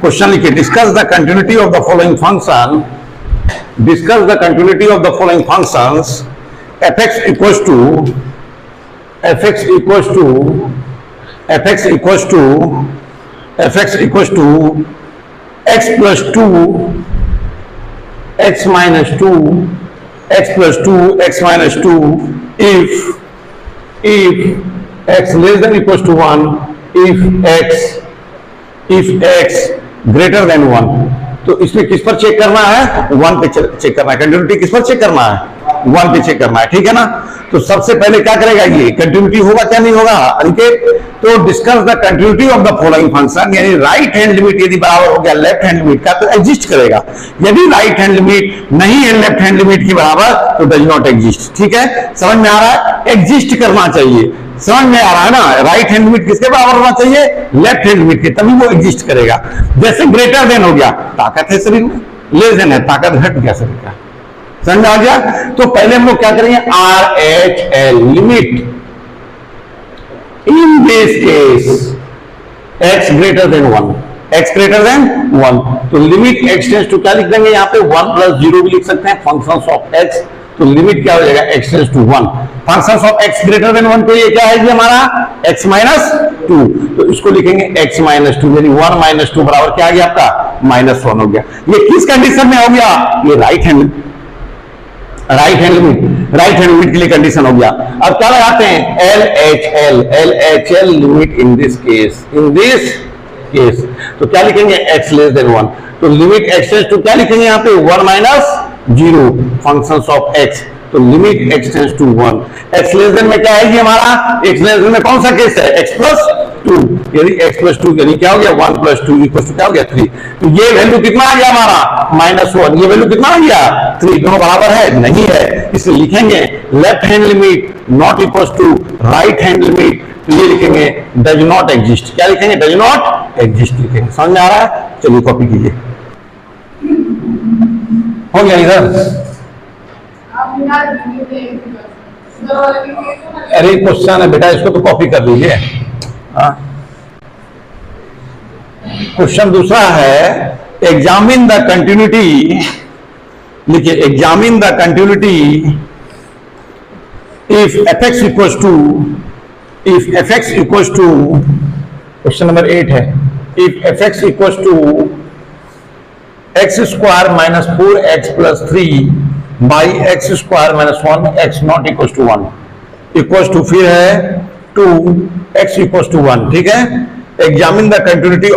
Question लिखिए, discuss the continuity of the following function, discuss the continuity of the following functions fx equals to fx equals to fx equals to fx equals to x plus 2 x minus 2 x plus 2 x minus 2 if x less than equals to 1, if x greater than 1। तो इसमें किस पर check करना है? 1 पे check करना है। Continuity किस पर चेक करना है? 1 पे चेक करना है, ठीक है ना। तो सबसे पहले क्या करेगा, ये कंटिन्यूटी होगा क्या नहीं होगा अनिकेत? तो discuss the continuity of the following function, यानी राइट हैंड लिमिट यदि बराबर हो गया लेफ्ट हैंड लिमिट का तो एग्जिस्ट करेगा। यदि राइट हैंड लिमिट नहीं है लेफ्ट हैंड लिमिट की बराबर तो डज नॉट एग्जिस्ट। ठीक है, समझ में आ रहा है? एग्जिस्ट करना चाहिए, समझ में आ रहा है ना। राइट हैंड लिमिट किसके बराबर होना चाहिए? लेफ्ट हैंड लिमिट के, तभी वो एग्जिस्ट करेगा। जैसे ग्रेटर देन हो गया, ताकत है शरीर में, लेस देन है, ताकत घट गया शरीर का। समझ में आ गया? तो पहले हम लोग क्या करेंगे, R H L limit in this case x greater than 1, x greater than 1। तो लिमिट x टेंड्स टू क्या लिख देंगे यहाँ पे? 1 प्लस 0 भी लिख सकते हैं, फंक्शंस ऑफ x। तो लिमिट क्या हो जाएगा? x tends to 1। Functions of x greater than 1 तो ये क्या है जी हमारा? x minus 2। तो इसको लिखेंगे x माइनस 2, यानी 1 माइनस 2 बराबर क्या आ गया आपका? -1 हो गया। ये किस कंडीशन में हो गया? ये राइट हैंड लिमिट के लिए कंडीशन हो गया। अब क्या लगाते हैं? L H L limit in this case, तो क्या लिखेंगे? x less then 1। तो लिमिट x टेंड्स टू क्या लिखेंगे यहाँ पे? 1 माइनस 0, फंक्शंस ऑफ x। तो limit x tends to 1। x less than में क्या है जी हमारा? x लेस देन में कौन सा केस है? x प्लस 2, यानी x प्लस 2 यानी क्या हो गया? 1 प्लस 2 इक्वल टू क्या हो गया? 3। तो ये वैल्यू कितना आ गया हमारा? -1। ये वैल्यू कितना आ गया? 3। दोनों बराबर है? नहीं है, इसलिए लिखेंगे left hand limit not equal to right hand limit. तो ये लिखेंगे डज नॉट एग्जिस्ट। क्या लिखेंगे? डज नॉट एग्जिस्ट लिखेंगे। समझ में आ रहा है? चलिए कॉपी कीजिए। हो गया इधर? अरे क्वेश्चन है बेटा, इसको तो कॉपी कर लीजिए। क्वेश्चन दूसरा है, एग्जामिन द कंटिन्यूटी, लिखिए examine the continuity if fx equals to, question number 8 है, if fx equals to x square minus 4x plus 3 by x square minus 1 x not equals to 1 equals to फिर है 2 x equals to 1। ठीक है, examine the continuity